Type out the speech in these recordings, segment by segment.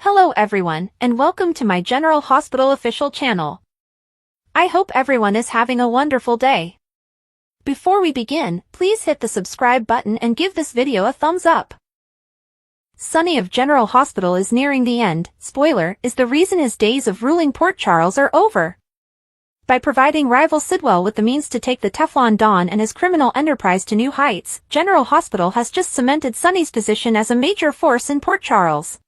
Hello everyone, and welcome to my General Hospital official channel. I hope everyone is having a wonderful day. Before we begin, please hit the subscribe button and give this video a thumbs up. Sonny of General Hospital is nearing the end. Spoiler is the reason his days of ruling Port Charles are over. By providing rival Sidwell with the means to take the Teflon Don and his criminal enterprise to new heights, General Hospital has just cemented Sonny's position as a major force in Port Charles.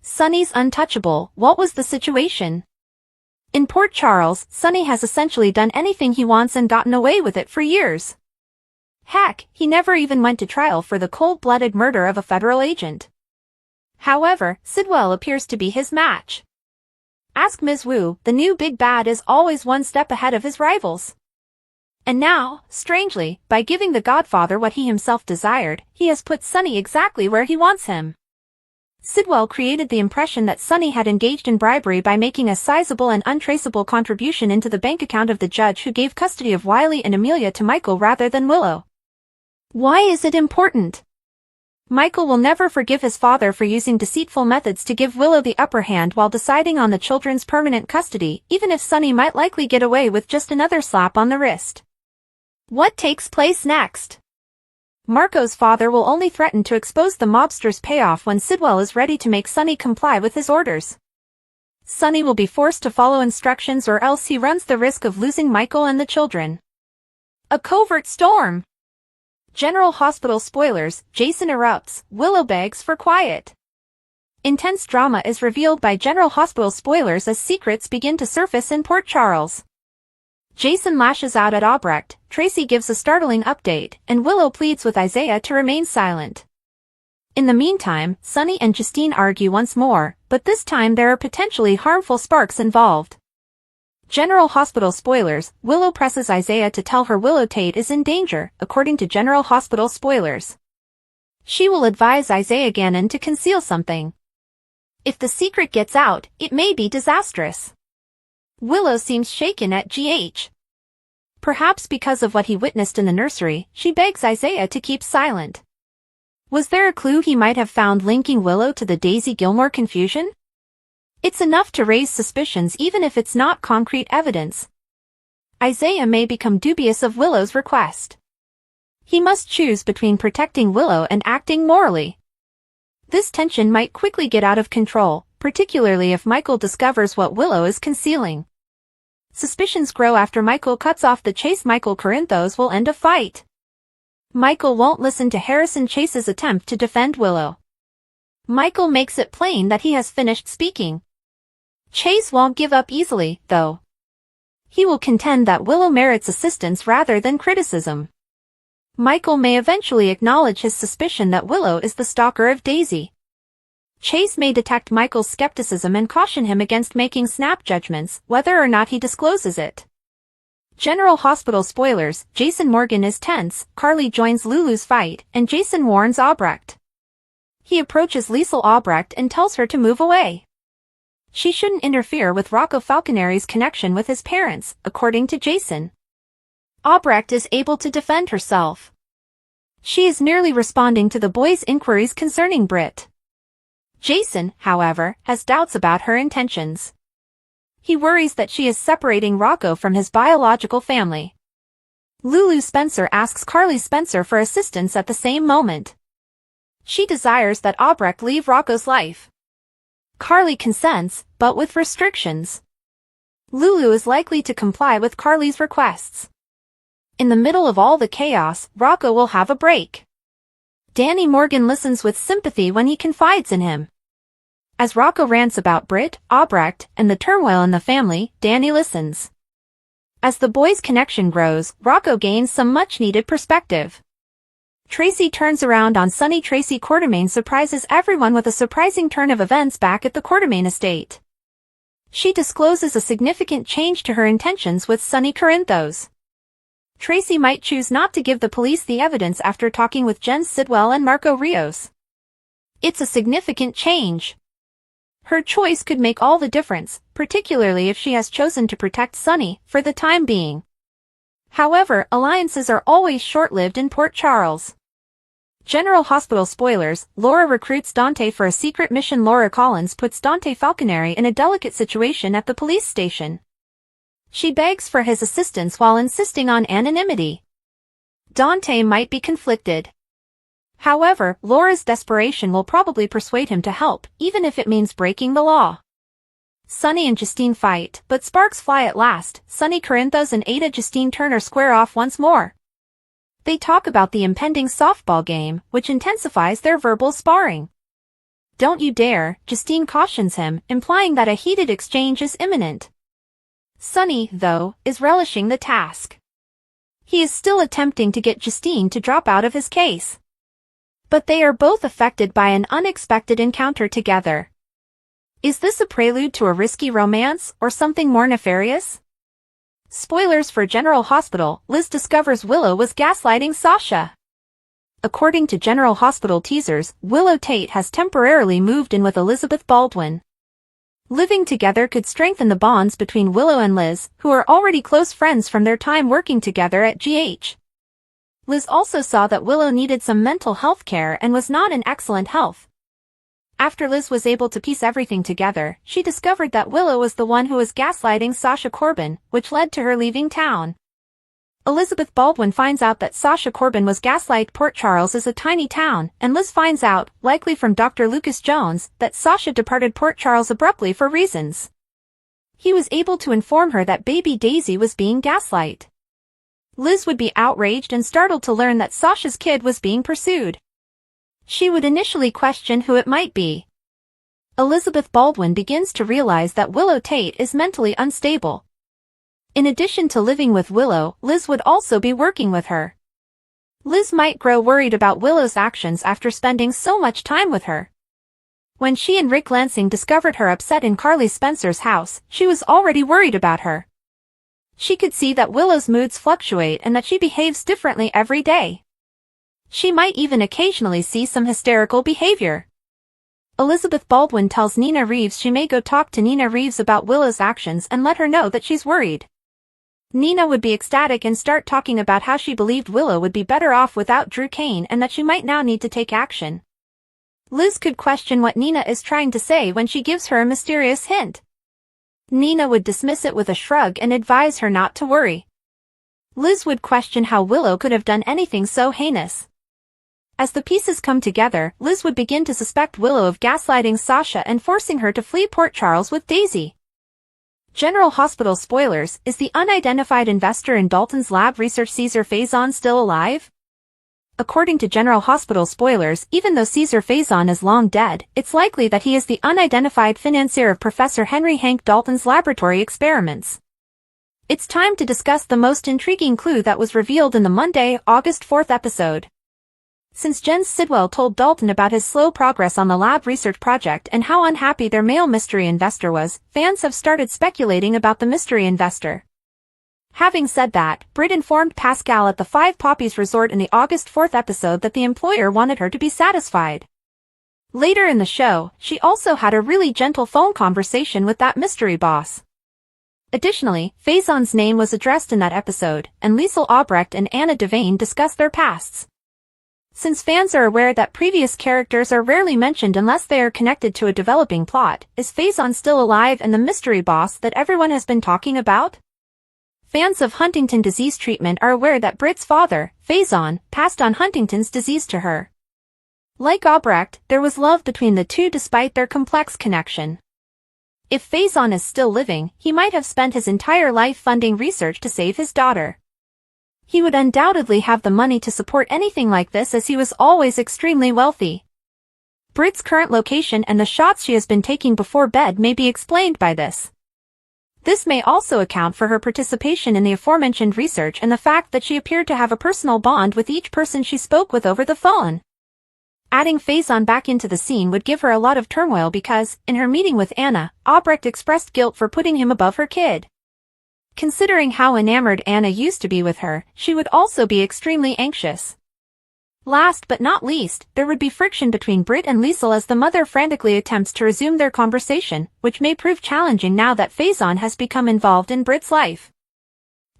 Sonny's untouchable. What was the situation? In Port Charles, Sonny has essentially done anything he wants and gotten away with it for years. Heck, he never even went to trial for the cold-blooded murder of a federal agent. However, Sidwell appears to be his match. Ask Ms. Wu, the new big bad is always one step ahead of his rivals. And now, strangely, by giving the Godfather what he himself desired, he has put Sonny exactly where he wants him. Sidwell created the impression that Sonny had engaged in bribery by making a sizable and untraceable contribution into the bank account of the judge who gave custody of Wiley and Amelia to Michael rather than Willow. Why is it important? Michael will never forgive his father for using deceitful methods to give Willow the upper hand while deciding on the children's permanent custody, even if Sonny might likely get away with just another slap on the wrist. What takes place next? Marco's father will only threaten to expose the mobster's payoff when Sidwell is ready to make Sonny comply with his orders. Sonny will be forced to follow instructions or else he runs the risk of losing Michael and the children. A covert storm. General Hospital spoilers. Jason erupts. Willow begs for quiet. Intense drama is revealed by General Hospital spoilers as secrets begin to surface in Port Charles. Jason lashes out at Albrecht, Tracy gives a startling update, and Willow pleads with Isaiah to remain silent. In the meantime, Sonny and Justine argue once more, but this time there are potentially harmful sparks involved. General Hospital spoilers. Willow presses Isaiah to tell her Willow Tate is in danger, according to General Hospital spoilers. She will advise Isaiah Gannon to conceal something. If the secret gets out, it may be disastrous. Willow seems shaken at GH. Perhaps because of what he witnessed in the nursery, she begs Isaiah to keep silent. Was there a clue he might have found linking Willow to the Daisy Gilmore confusion? It's enough to raise suspicions even if it's not concrete evidence. Isaiah may become dubious of Willow's request. He must choose between protecting Willow and acting morally. This tension might quickly get out of control, particularly if Michael discovers what Willow is concealing. Suspicions grow after Michael cuts off the chase. Michael Corinthos will end a fight. Michael won't listen to Harrison Chase's attempt to defend Willow. Michael makes it plain that he has finished speaking. Chase won't give up easily, though. He will contend that Willow merits assistance rather than criticism. Michael may eventually acknowledge his suspicion that Willow is the stalker of Daisy. Chase may detect Michael's skepticism and caution him against making snap judgments, whether or not he discloses it. General Hospital spoilers. Jason Morgan is tense, Carly joins Lulu's fight, and Jason warns Albrecht. He approaches Liesl Albrecht and tells her to move away. She shouldn't interfere with Rocco Falconeri's connection with his parents, according to Jason. Albrecht is able to defend herself. She is nearly responding to the boys' inquiries concerning Britt. Jason, however, has doubts about her intentions. He worries that she is separating Rocco from his biological family. Lulu Spencer asks Carly Spencer for assistance at the same moment. She desires that Albrecht leave Rocco's life. Carly consents, but with restrictions. Lulu is likely to comply with Carly's requests. In the middle of all the chaos, Rocco will have a break. Danny Morgan listens with sympathy when he confides in him. As Rocco rants about Britt, Albrecht, and the turmoil in the family, Danny listens. As the boys' connection grows, Rocco gains some much-needed perspective. Tracy turns around on Sonny. Tracy Quartermaine surprises everyone with a surprising turn of events back at the Quartermaine estate. She discloses a significant change to her intentions with Sonny Corinthos. Tracy might choose not to give the police the evidence after talking with Jen Sidwell and Marco Rios. It's a significant change. Her choice could make all the difference, particularly if she has chosen to protect Sonny, for the time being. However, alliances are always short-lived in Port Charles. General Hospital spoilers, Laura recruits Dante for a secret mission. Laura Collins puts Dante Falconeri in a delicate situation at the police station. She begs for his assistance while insisting on anonymity. Dante might be conflicted. However, Laura's desperation will probably persuade him to help, even if it means breaking the law. Sunny and Justine fight, but sparks fly at last. Sunny Corinthos and Ada Justine Turner square off once more. They talk about the impending softball game, which intensifies their verbal sparring. "Don't you dare," Justine cautions him, implying that a heated exchange is imminent. Sunny, though, is relishing the task. He is still attempting to get Justine to drop out of his case. But they are both affected by an unexpected encounter together. Is this a prelude to a risky romance, or something more nefarious? Spoilers for General Hospital, Liz discovers Willow was gaslighting Sasha. According to General Hospital teasers, Willow Tate has temporarily moved in with Elizabeth Baldwin. Living together could strengthen the bonds between Willow and Liz, who are already close friends from their time working together at GH. Liz also saw that Willow needed some mental health care and was not in excellent health. After Liz was able to piece everything together, she discovered that Willow was the one who was gaslighting Sasha Corbin, which led to her leaving town. Elizabeth Baldwin finds out that Sasha Corbin was gaslight. Port Charles is a tiny town, and Liz finds out, likely from Dr. Lucas Jones, that Sasha departed Port Charles abruptly for reasons. He was able to inform her that baby Daisy was being gaslight. Liz would be outraged and startled to learn that Sasha's kid was being pursued. She would initially question who it might be. Elizabeth Baldwin begins to realize that Willow Tate is mentally unstable. In addition to living with Willow, Liz would also be working with her. Liz might grow worried about Willow's actions after spending so much time with her. When she and Rick Lansing discovered her upset in Carly Spencer's house, she was already worried about her. She could see that Willow's moods fluctuate and that she behaves differently every day. She might even occasionally see some hysterical behavior. Elizabeth Baldwin tells Nina Reeves she may go talk to Nina Reeves about Willow's actions and let her know that she's worried. Nina would be ecstatic and start talking about how she believed Willow would be better off without Drew Kane and that she might now need to take action. Liz could question what Nina is trying to say when she gives her a mysterious hint. Nina would dismiss it with a shrug and advise her not to worry. Liz would question how Willow could have done anything so heinous. As the pieces come together, Liz would begin to suspect Willow of gaslighting Sasha and forcing her to flee Port Charles with Daisy. General Hospital spoilers, is the unidentified investor in Dalton's lab research Caesar Faison still alive? According to General Hospital spoilers, even though Caesar Faison is long dead, it's likely that he is the unidentified financier of Professor Henry Hank Dalton's laboratory experiments. It's time to discuss the most intriguing clue that was revealed in the Monday, August 4th episode. Since Jen Sidwell told Dalton about his slow progress on the lab research project and how unhappy their male mystery investor was, fans have started speculating about the mystery investor. Having said that, Britt informed Pascal at the Five Poppies Resort in the August 4th episode that the employer wanted her to be satisfied. Later in the show, she also had a really gentle phone conversation with that mystery boss. Additionally, Faison's name was addressed in that episode, and Liesl Albrecht and Anna Devane discussed their pasts. Since fans are aware that previous characters are rarely mentioned unless they are connected to a developing plot, is Faison still alive and the mystery boss that everyone has been talking about? Fans of Huntington disease treatment are aware that Britt's father, Faison, passed on Huntington's disease to her. Like Albrecht, there was love between the two despite their complex connection. If Faison is still living, he might have spent his entire life funding research to save his daughter. He would undoubtedly have the money to support anything like this as he was always extremely wealthy. Britt's current location and the shots she has been taking before bed may be explained by this. This may also account for her participation in the aforementioned research and the fact that she appeared to have a personal bond with each person she spoke with over the phone. Adding Faison back into the scene would give her a lot of turmoil because, in her meeting with Anna, Albrecht expressed guilt for putting him above her kid. Considering how enamored Anna used to be with her, she would also be extremely anxious. Last but not least, there would be friction between Britt and Liesl as the mother frantically attempts to resume their conversation, which may prove challenging now that Faison has become involved in Britt's life.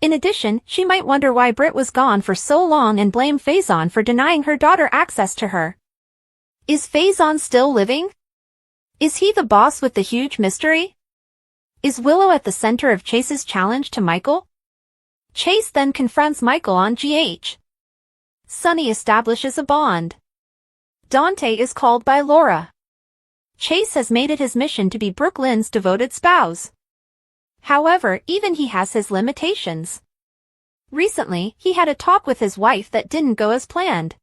In addition, she might wonder why Britt was gone for so long and blame Faison for denying her daughter access to her. Is Faison still living? Is he the boss with the huge mystery? Is Willow at the center of Chase's challenge to Michael? Chase then confronts Michael on GH. Sunny establishes a bond. Dante is called by Laura. Chase has made it his mission to be Brooklyn's devoted spouse. However, even he has his limitations. Recently, he had a talk with his wife that didn't go as planned.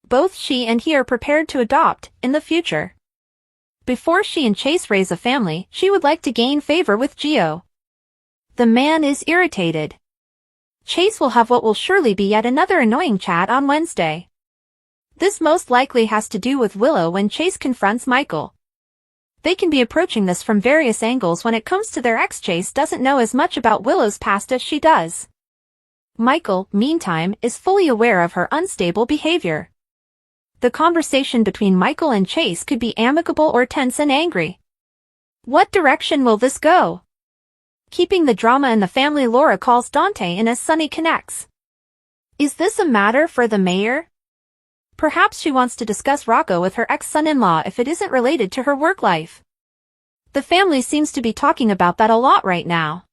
Both she and he are prepared to adopt in the future. Before she and Chase raise a family, she would like to gain favor with Gio. The man is irritated. Chase will have what will surely be yet another annoying chat on Wednesday. This most likely has to do with Willow when Chase confronts Michael. They can be approaching this from various angles when it comes to their ex. Chase doesn't know as much about Willow's past as she does. Michael, meantime, is fully aware of her unstable behavior. The conversation between Michael and Chase could be amicable or tense and angry. What direction will this go? Keeping the drama in the family, Laura calls Dante in as Sunny connects. Is this a matter for the mayor? Perhaps she wants to discuss Rocco with her ex-son-in-law if it isn't related to her work life. The family seems to be talking about that a lot right now.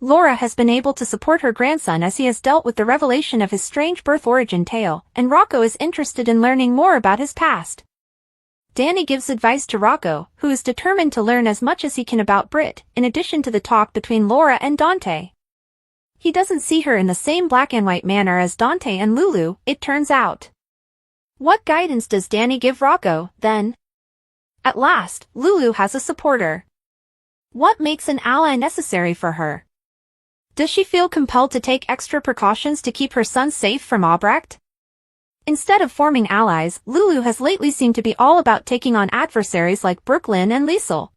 Laura has been able to support her grandson as he has dealt with the revelation of his strange birth origin tale, and Rocco is interested in learning more about his past. Danny gives advice to Rocco, who is determined to learn as much as he can about Britt, in addition to the talk between Laura and Dante. He doesn't see her in the same black and white manner as Dante and Lulu, it turns out. What guidance does Danny give Rocco, then? At last, Lulu has a supporter. What makes an ally necessary for her? Does she feel compelled to take extra precautions to keep her son safe from Albrecht? Instead of forming allies, Lulu has lately seemed to be all about taking on adversaries like Brooklyn and Liesel.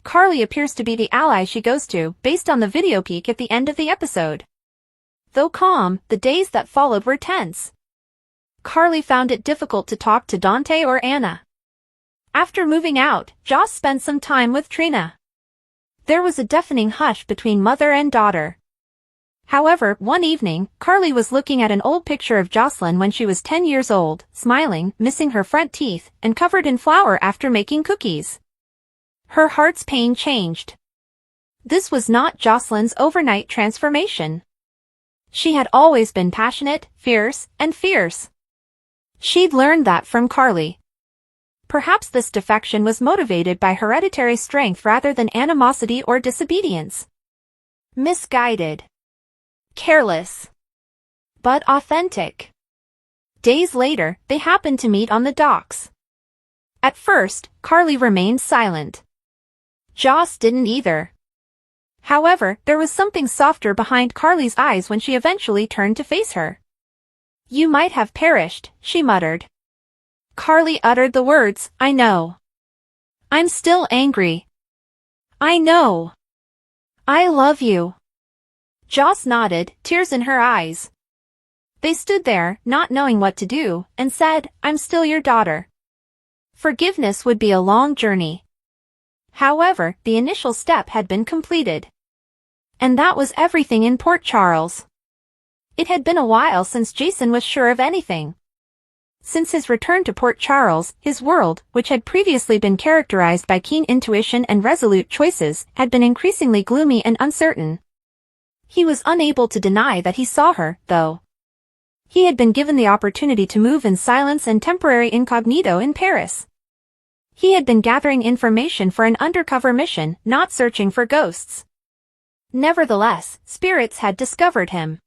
Carly appears to be the ally she goes to, based on the video peek at the end of the episode. Though calm, the days that followed were tense. Carly found it difficult to talk to Dante or Anna. After moving out, Joss spent some time with Trina. There was a deafening hush between mother and daughter. However, one evening, Carly was looking at an old picture of Jocelyn when she was 10 years old, smiling, missing her front teeth, and covered in flour after making cookies. Her heart's pain changed. This was not Jocelyn's overnight transformation. She had always been passionate, fierce, and fierce. She'd learned that from Carly. Perhaps this defection was motivated by hereditary strength rather than animosity or disobedience. Misguided. Careless. But authentic. Days later, they happened to meet on the docks. At first, Carly remained silent. Joss didn't either. However, there was something softer behind Carly's eyes when she eventually turned to face her. "You might have perished," she muttered. Carly uttered the words, "I know. I'm still angry. I know. I love you." Joss nodded, tears in her eyes. They stood there, not knowing what to do, and said, "I'm still your daughter." Forgiveness would be a long journey. However, the initial step had been completed. And that was everything in Port Charles. It had been a while since Jason was sure of anything. Since his return to Port Charles, his world, which had previously been characterized by keen intuition and resolute choices, had been increasingly gloomy and uncertain. He was unable to deny that he saw her, though. He had been given the opportunity to move in silence and temporary incognito in Paris. He had been gathering information for an undercover mission, not searching for ghosts. Nevertheless, spirits had discovered him.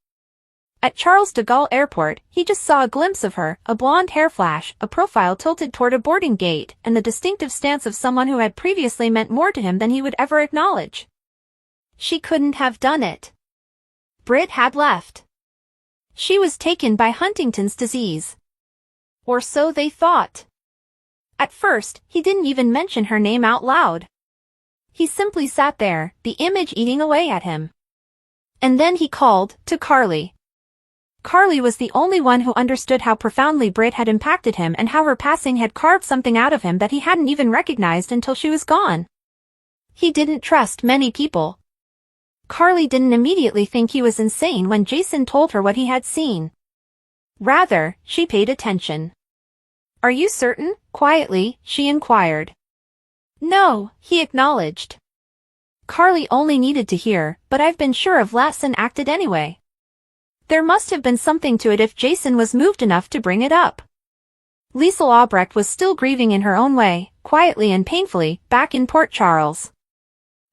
At Charles de Gaulle Airport, he just saw a glimpse of her, a blonde hair flash, a profile tilted toward a boarding gate, and the distinctive stance of someone who had previously meant more to him than he would ever acknowledge. She couldn't have done it. Britt had left. She was taken by Huntington's disease. Or so they thought. At first, he didn't even mention her name out loud. He simply sat there, the image eating away at him. And then he called to Carly. Carly was the only one who understood how profoundly Britt had impacted him and how her passing had carved something out of him that he hadn't even recognized until she was gone. He didn't trust many people. Carly didn't immediately think he was insane when Jason told her what he had seen. Rather, she paid attention. "Are you certain?" Quietly, she inquired. "No," he acknowledged. Carly only needed to hear, "But I've been sure of less and acted anyway." There must have been something to it if Jason was moved enough to bring it up. Liesl Albrecht was still grieving in her own way, quietly and painfully, back in Port Charles.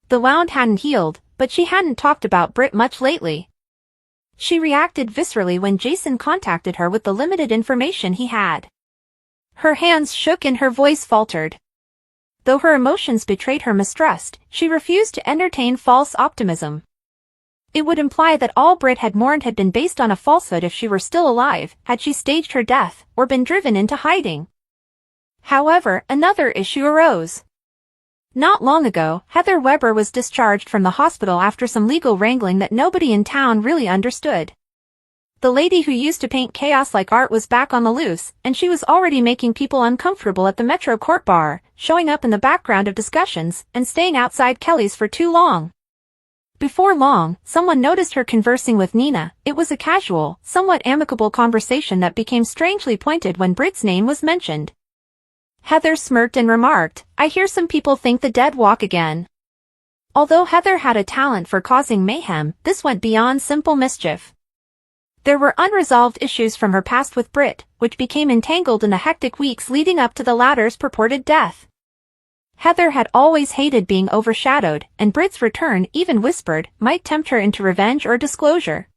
The wound hadn't healed, but she hadn't talked about Britt much lately. She reacted viscerally when Jason contacted her with the limited information he had. Her hands shook and her voice faltered. Though her emotions betrayed her mistrust, she refused to entertain false optimism. It would imply that all Britt had mourned had been based on a falsehood if she were still alive, had she staged her death, or been driven into hiding. However, another issue arose. Not long ago, Heather Weber was discharged from the hospital after some legal wrangling that nobody in town really understood. The lady who used to paint chaos like art was back on the loose, and she was already making people uncomfortable at the Metro Court bar, showing up in the background of discussions, and staying outside Kelly's for too long. Before long, someone noticed her conversing with Nina. It was a casual, somewhat amicable conversation that became strangely pointed when Britt's name was mentioned. Heather smirked and remarked, "I hear some people think the dead walk again." Although Heather had a talent for causing mayhem, this went beyond simple mischief. There were unresolved issues from her past with Britt, which became entangled in the hectic weeks leading up to the latter's purported death. Heather had always hated being overshadowed, and Britt's return, even whispered, might tempt her into revenge or disclosure.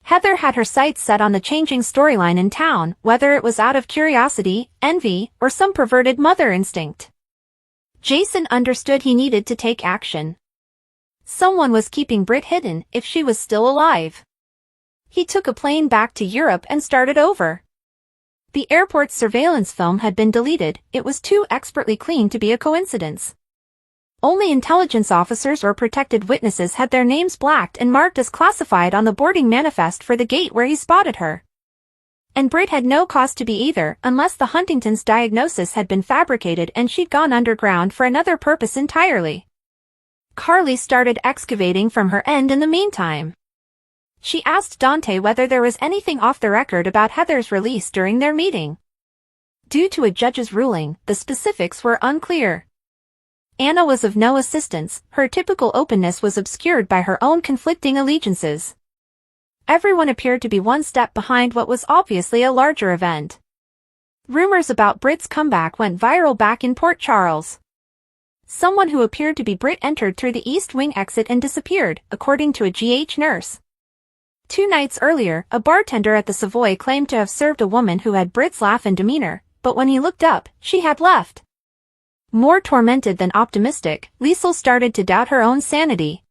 Heather had her sights set on the changing storyline in town, whether it was out of curiosity, envy, or some perverted mother instinct. Jason understood he needed to take action. Someone was keeping Britt hidden, if she was still alive. He took a plane back to Europe and started over. The airport's surveillance film had been deleted. It was too expertly clean to be a coincidence. Only intelligence officers or protected witnesses had their names blacked and marked as classified on the boarding manifest for the gate where he spotted her. And Britt had no cause to be either, unless the Huntington's diagnosis had been fabricated and she'd gone underground for another purpose entirely. Carly started excavating from her end in the meantime. She asked Dante whether there was anything off the record about Heather's release during their meeting. Due to a judge's ruling, the specifics were unclear. Anna was of no assistance. Her typical openness was obscured by her own conflicting allegiances. Everyone appeared to be one step behind what was obviously a larger event. Rumors about Britt's comeback went viral back in Port Charles. Someone who appeared to be Britt entered through the East Wing exit and disappeared, according to a GH nurse. 2 nights earlier, a bartender at the Savoy claimed to have served a woman who had Britt's laugh and demeanor, but when he looked up, she had left. More tormented than optimistic, Liesl started to doubt her own sanity.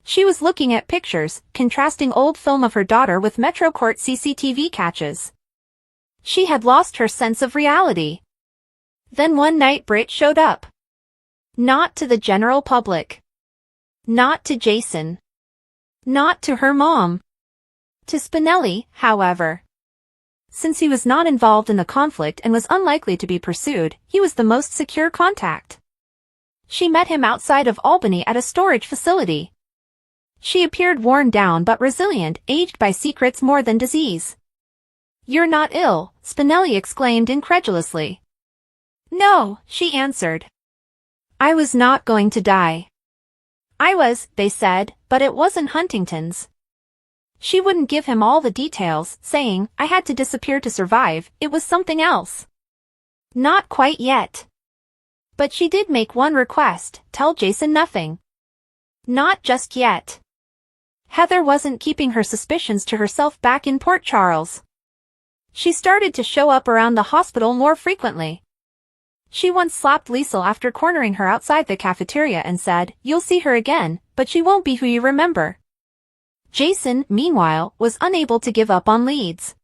She was looking at pictures, contrasting old film of her daughter with Metro Court CCTV catches. She had lost her sense of reality. Then one night Britt showed up. Not to the general public. Not to Jason. Not to her mom. To Spinelli, however. Since he was not involved in the conflict and was unlikely to be pursued, he was the most secure contact. She met him outside of Albany at a storage facility. She appeared worn down but resilient, aged by secrets more than disease. "You're not ill," Spinelli exclaimed incredulously. "No," she answered. "I was not going to die." "I was," they said, "but it wasn't Huntington's." She wouldn't give him all the details, saying, "I had to disappear to survive, it was something else." Not quite yet. But she did make one request, tell Jason nothing. Not just yet. Heather wasn't keeping her suspicions to herself back in Port Charles. She started to show up around the hospital more frequently. She once slapped Liesl after cornering her outside the cafeteria and said, "You'll see her again, but she won't be who you remember." Jason, meanwhile, was unable to give up on leads.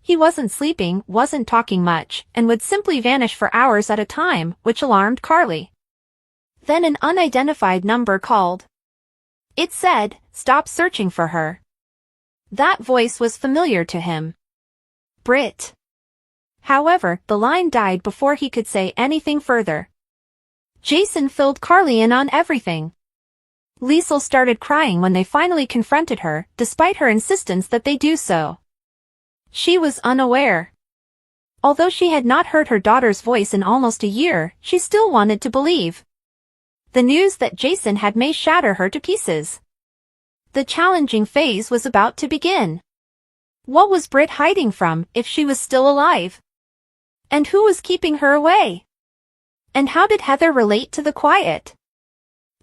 He wasn't sleeping, wasn't talking much, and would simply vanish for hours at a time, which alarmed Carly. Then an unidentified number called. It said, "Stop searching for her." That voice was familiar to him. Britt. However, the line died before he could say anything further. Jason filled Carly in on everything. Liesl started crying when they finally confronted her, despite her insistence that they do so. She was unaware. Although she had not heard her daughter's voice in almost a year, she still wanted to believe. The news that Jason had may shatter her to pieces. The challenging phase was about to begin. What was Britt hiding from, if she was still alive? And who was keeping her away? And how did Heather relate to the quiet?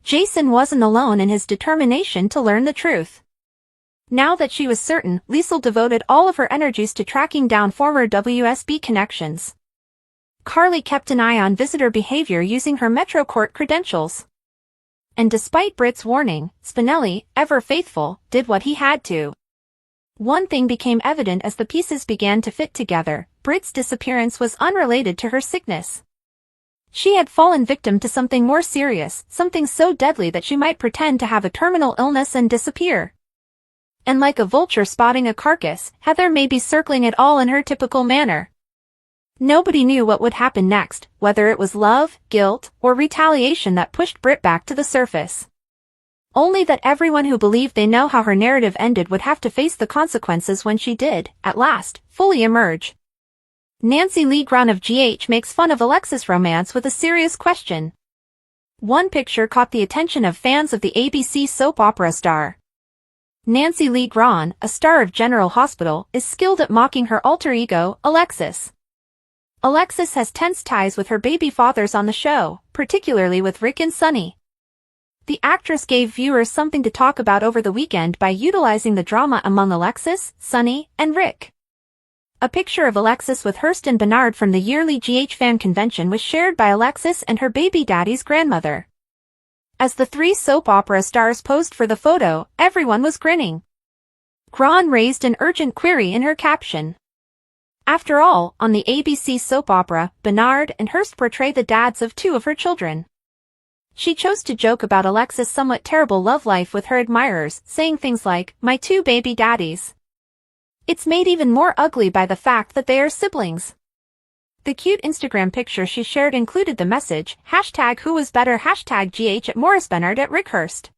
Jason wasn't alone in his determination to learn the truth. Now that she was certain, Liesl devoted all of her energies to tracking down former WSB connections. Carly kept an eye on visitor behavior using her Metro Court credentials. And despite Britt's warning, Spinelli, ever faithful, did what he had to. One thing became evident as the pieces began to fit together: Britt's disappearance was unrelated to her sickness. She had fallen victim to something more serious, something so deadly that she might pretend to have a terminal illness and disappear. And like a vulture spotting a carcass, Heather may be circling it all in her typical manner. Nobody knew what would happen next, whether it was love, guilt, or retaliation that pushed Britt back to the surface. Only that everyone who believed they know how her narrative ended would have to face the consequences when she did, at last, fully emerge. Nancy Lee Grahn of GH makes fun of Alexis' romance with a serious question. One picture caught the attention of fans of the ABC soap opera star. Nancy Lee Grahn, a star of General Hospital, is skilled at mocking her alter ego, Alexis. Alexis has tense ties with her baby fathers on the show, particularly with Rick and Sonny. The actress gave viewers something to talk about over the weekend by utilizing the drama among Alexis, Sonny, and Rick. A picture of Alexis with Hearst and Bernard from the yearly GH fan convention was shared by Alexis and her baby daddy's grandmother. As the three soap opera stars posed for the photo, everyone was grinning. Grahn raised an urgent query in her caption. After all, on the ABC soap opera, Bernard and Hearst portray the dads of two of her children. She chose to joke about Alexis' somewhat terrible love life with her admirers, saying things like, "My two baby daddies." It's made even more ugly by the fact that they are siblings. The cute Instagram picture she shared included the message, #WhoWasBetter #GH at Morris Bernard at Rick Hearst.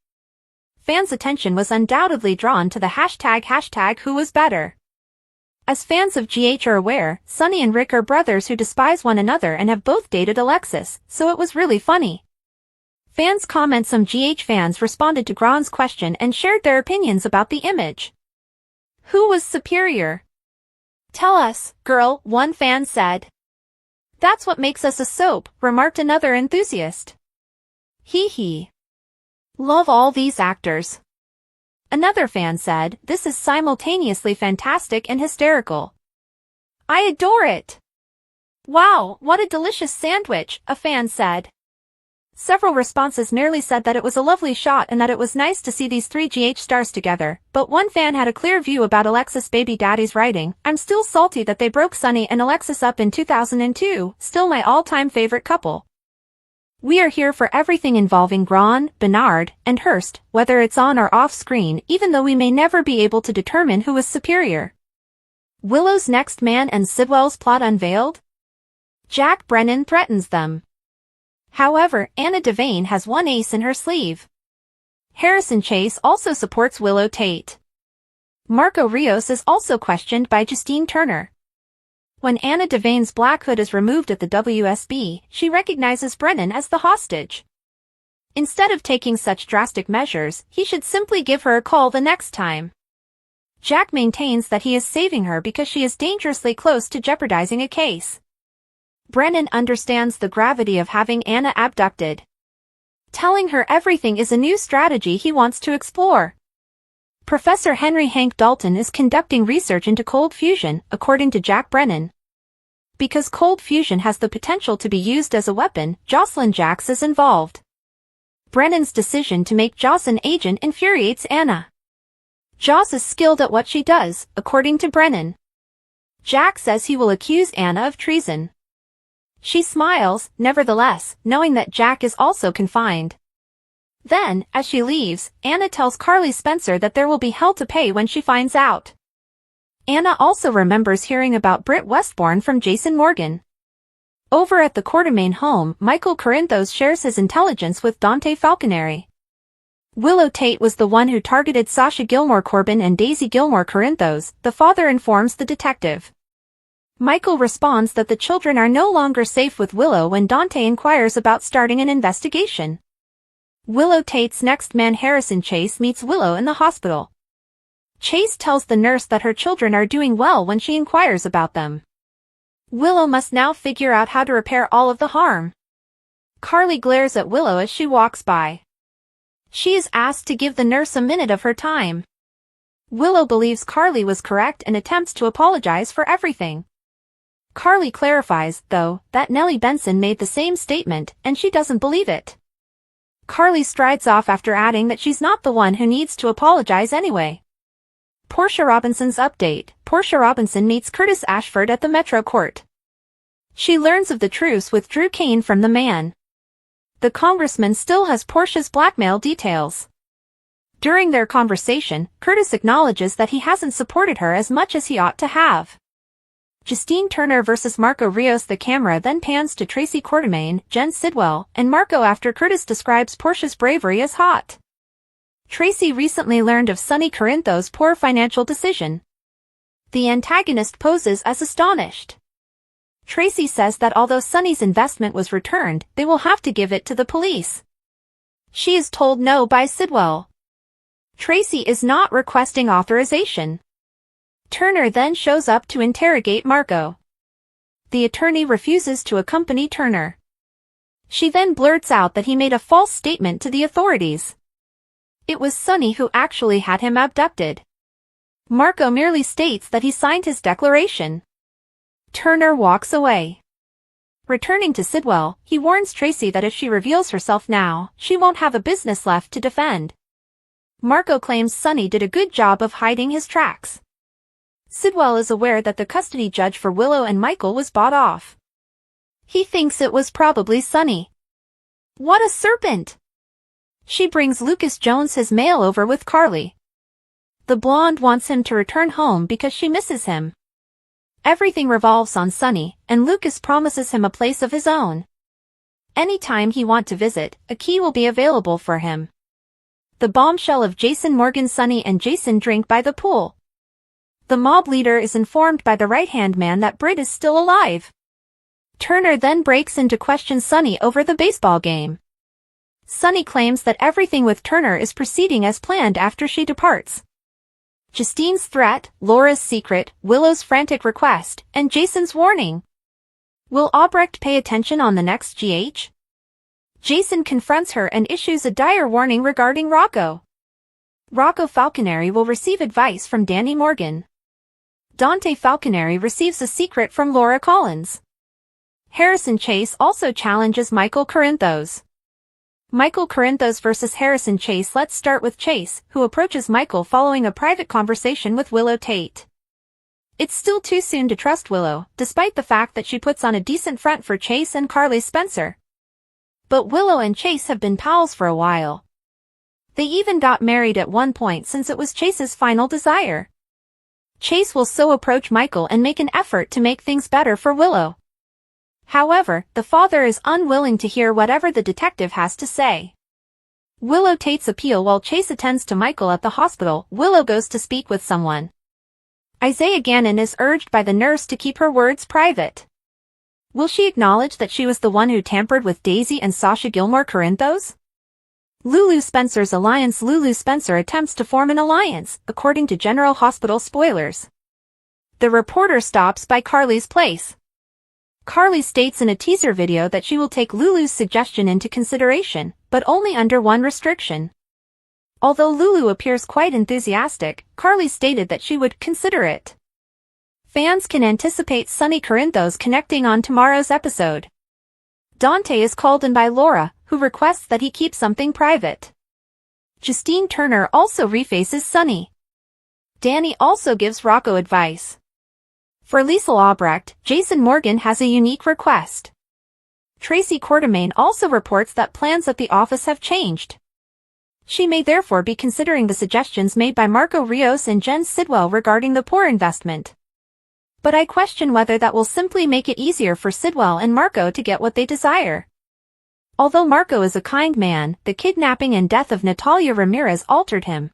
Fans' attention was undoubtedly drawn to the #WhoWasBetter. As fans of GH are aware, Sonny and Rick are brothers who despise one another and have both dated Alexis, so it was really funny. Fans comment. Some GH fans responded to Grahn's question and shared their opinions about the image. Who was superior? Tell us, girl, one fan said. That's what makes us a soap, remarked another enthusiast. Hee hee. Love all these actors. Another fan said, this is simultaneously fantastic and hysterical. I adore it. Wow, what a delicious sandwich, a fan said. Several responses merely said that it was a lovely shot and that it was nice to see these three GH stars together, but one fan had a clear view about Alexis' baby daddy's writing. I'm still salty that they broke Sonny and Alexis up in 2002, still my all-time favorite couple. We are here for everything involving Grahn, Bernard, and Hearst, whether it's on or off screen, even though we may never be able to determine who is superior. Willow's next man and Sidwell's plot unveiled? Jack Brennan threatens them. However, Anna Devane has one ace in her sleeve. Harrison Chase also supports Willow Tate. Marco Rios is also questioned by Justine Turner. When Anna Devane's black hood is removed at the WSB, she recognizes Brennan as the hostage. Instead of taking such drastic measures, he should simply give her a call the next time. Jack maintains that he is saving her because she is dangerously close to jeopardizing a case. Brennan understands the gravity of having Anna abducted. Telling her everything is a new strategy he wants to explore. Professor Henry Hank Dalton is conducting research into cold fusion, according to Jack Brennan. Because cold fusion has the potential to be used as a weapon, Jocelyn Jacks is involved. Brennan's decision to make Joss an agent infuriates Anna. Joss is skilled at what she does, according to Brennan. Jack says he will accuse Anna of treason. She smiles, nevertheless, knowing that Jack is also confined. Then, as she leaves, Anna tells Carly Spencer that there will be hell to pay when she finds out. Anna also remembers hearing about Britt Westbourne from Jason Morgan. Over at the Quartermain home, Michael Corinthos shares his intelligence with Dante Falconeri. Willow Tate was the one who targeted Sasha Gilmore Corbin and Daisy Gilmore Corinthos, the father informs the detective. Michael responds that the children are no longer safe with Willow when Dante inquires about starting an investigation. Willow Tate's next man Harrison Chase meets Willow in the hospital. Chase tells the nurse that her children are doing well when she inquires about them. Willow must now figure out how to repair all of the harm. Carly glares at Willow as she walks by. She is asked to give the nurse a minute of her time. Willow believes Carly was correct and attempts to apologize for everything. Carly clarifies, though, that Nellie Benson made the same statement, and she doesn't believe it. Carly strides off after adding that she's not the one who needs to apologize anyway. Portia Robinson's update. Portia Robinson meets Curtis Ashford at the Metro Court. She learns of the truce with Drew Kane from the man. The congressman still has Portia's blackmail details. During their conversation, Curtis acknowledges that he hasn't supported her as much as he ought to have. Justine Turner vs. Marco Rios. The camera then pans to Tracy Quartermaine, Jen Sidwell, and Marco after Curtis describes Portia's bravery as hot. Tracy recently learned of Sonny Corinthos' poor financial decision. The antagonist poses as astonished. Tracy says that although Sonny's investment was returned, they will have to give it to the police. She is told no by Sidwell. Tracy is not requesting authorization. Turner then shows up to interrogate Marco. The attorney refuses to accompany Turner. She then blurts out that he made a false statement to the authorities. It was Sonny who actually had him abducted. Marco merely states that he signed his declaration. Turner walks away. Returning to Sidwell, he warns Tracy that if she reveals herself now, she won't have a business left to defend. Marco claims Sonny did a good job of hiding his tracks. Sidwell is aware that the custody judge for Willow and Michael was bought off. He thinks it was probably Sonny. What a serpent! She brings Lucas Jones his mail over with Carly. The blonde wants him to return home because she misses him. Everything revolves on Sonny, and Lucas promises him a place of his own. Anytime he wants to visit, a key will be available for him. The bombshell of Jason Morgan. Sonny and Jason drink by the pool. The mob leader is informed by the right-hand man that Britt is still alive. Turner then breaks in to question Sonny over the baseball game. Sonny claims that everything with Turner is proceeding as planned after she departs. Justine's threat, Laura's secret, Willow's frantic request, and Jason's warning. Will Albrecht pay attention on the next GH? Jason confronts her and issues a dire warning regarding Rocco. Rocco Falconeri will receive advice from Danny Morgan. Dante Falconeri receives a secret from Laura Collins. Harrison Chase also challenges Michael Corinthos. Michael Corinthos vs. Harrison Chase. Let's start with Chase, who approaches Michael following a private conversation with Willow Tate. It's still too soon to trust Willow, despite the fact that she puts on a decent front for Chase and Carly Spencer. But Willow and Chase have been pals for a while. They even got married at one point since it was Chase's final desire. Chase will so approach Michael and make an effort to make things better for Willow. However, the father is unwilling to hear whatever the detective has to say. Willow Tate's appeal while Chase attends to Michael at the hospital. Willow goes to speak with someone. Isaiah Gannon is urged by the nurse to keep her words private. Will she acknowledge that she was the one who tampered with Daisy and Sasha Gilmore Corinthos? Lulu Spencer's alliance. Lulu Spencer attempts to form an alliance, according to General Hospital Spoilars. The reporter stops by Carly's place. Carly states in a teaser video that she will take Lulu's suggestion into consideration, but only under one restriction. Although Lulu appears quite enthusiastic, Carly stated that she would consider it. Fans can anticipate Sonny Corinthos connecting on tomorrow's episode. Dante is called in by Laura, who requests that he keep something private. Justine Turner also refaces Sonny. Danny also gives Rocco advice. For Liesl Albrecht, Jason Morgan has a unique request. Tracy Quartermaine also reports that plans at the office have changed. She may therefore be considering the suggestions made by Marco Rios and Jen Sidwell regarding the poor investment. But I question whether that will simply make it easier for Sidwell and Marco to get what they desire. Although Marco is a kind man, the kidnapping and death of Natalia Ramirez altered him.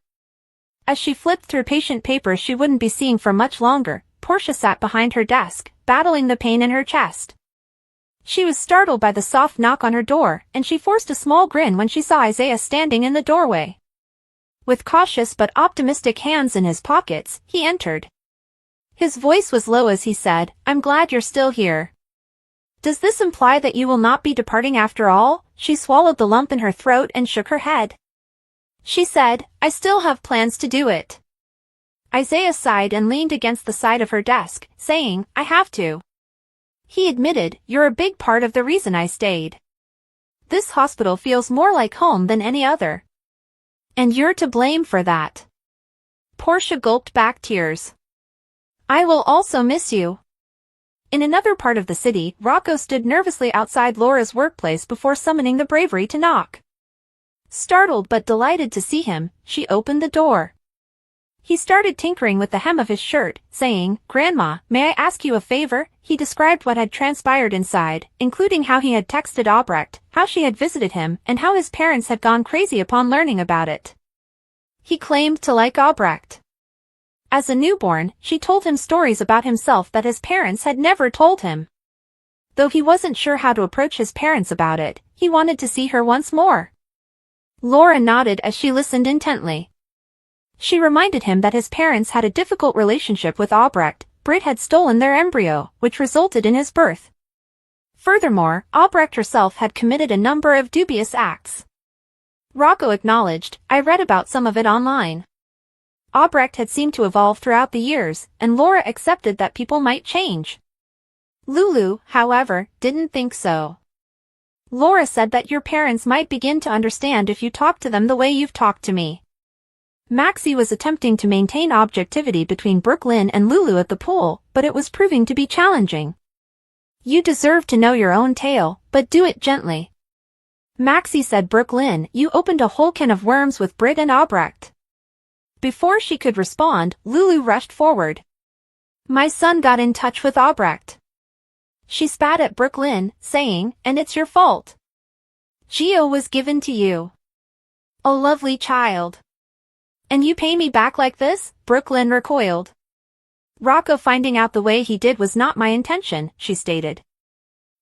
As she flipped through patient papers she wouldn't be seeing for much longer, Portia sat behind her desk, battling the pain in her chest. She was startled by the soft knock on her door, and she forced a small grin when she saw Isaiah standing in the doorway. With cautious but optimistic hands in his pockets, he entered. His voice was low as he said, "I'm glad you're still here. Does this imply that you will not be departing after all?" She swallowed the lump in her throat and shook her head. She said, "I still have plans to do it." Isaiah sighed and leaned against the side of her desk, saying, "I have to." He admitted, "You're a big part of the reason I stayed. This hospital feels more like home than any other. And you're to blame for that." Portia gulped back tears. "I will also miss you." In another part of the city, Rocco stood nervously outside Laura's workplace before summoning the bravery to knock. Startled but delighted to see him, she opened the door. He started tinkering with the hem of his shirt, saying, "Grandma, may I ask you a favor?" He described what had transpired inside, including how he had texted Albrecht, how she had visited him, and how his parents had gone crazy upon learning about it. He claimed to like Albrecht. As a newborn, she told him stories about himself that his parents had never told him. Though he wasn't sure how to approach his parents about it, he wanted to see her once more. Laura nodded as she listened intently. She reminded him that his parents had a difficult relationship with Albrecht. Britt had stolen their embryo, which resulted in his birth. Furthermore, Albrecht herself had committed a number of dubious acts. Rocco acknowledged, "I read about some of it online." Albrecht had seemed to evolve throughout the years, and Laura accepted that people might change. Lulu, however, didn't think so. "Laura said that your parents might begin to understand if you talk to them the way you've talked to me." Maxie was attempting to maintain objectivity between Brooklyn and Lulu at the pool, but it was proving to be challenging. "You deserve to know your own tale, but do it gently." Maxie said, "Brooklyn, you opened a whole can of worms with Britt and Albrecht." Before she could respond, Lulu rushed forward. "My son got in touch with Albrecht." She spat at Brooklyn, saying, "And it's your fault. Gio was given to you. A lovely child. And you pay me back like this?" Brooklyn recoiled. "Rocco finding out the way he did was not my intention," she stated.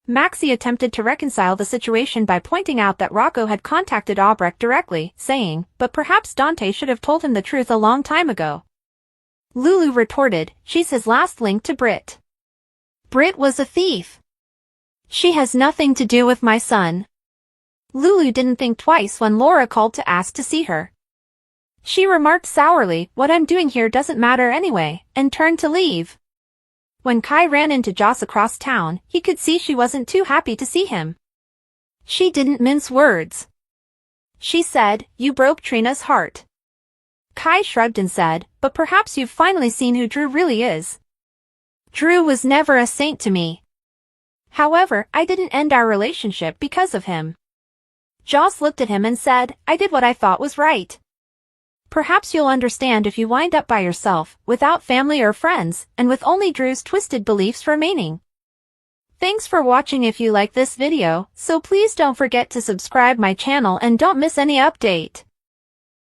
Maxie attempted to reconcile the situation by pointing out that Rocco had contacted Albrecht directly, saying, "But perhaps Dante should have told him the truth a long time ago." Lulu retorted, "She's his last link to Britt. Britt was a thief. She has nothing to do with my son." Lulu didn't think twice when Laura called to ask to see her. She remarked sourly, "What I'm doing here doesn't matter anyway," and turned to leave. When Kai ran into Joss across town, he could see she wasn't too happy to see him. She didn't mince words. She said, "You broke Trina's heart." Kai shrugged and said, "But perhaps you've finally seen who Drew really is." "Drew was never a saint to me. However, I didn't end our relationship because of him." Joss looked at him and said, "I did what I thought was right. Perhaps you'll understand if you wind up by yourself, without family or friends, and with only Drew's twisted beliefs remaining." Thanks for watching. If you like this video, so please don't forget to subscribe my channel and don't miss any update.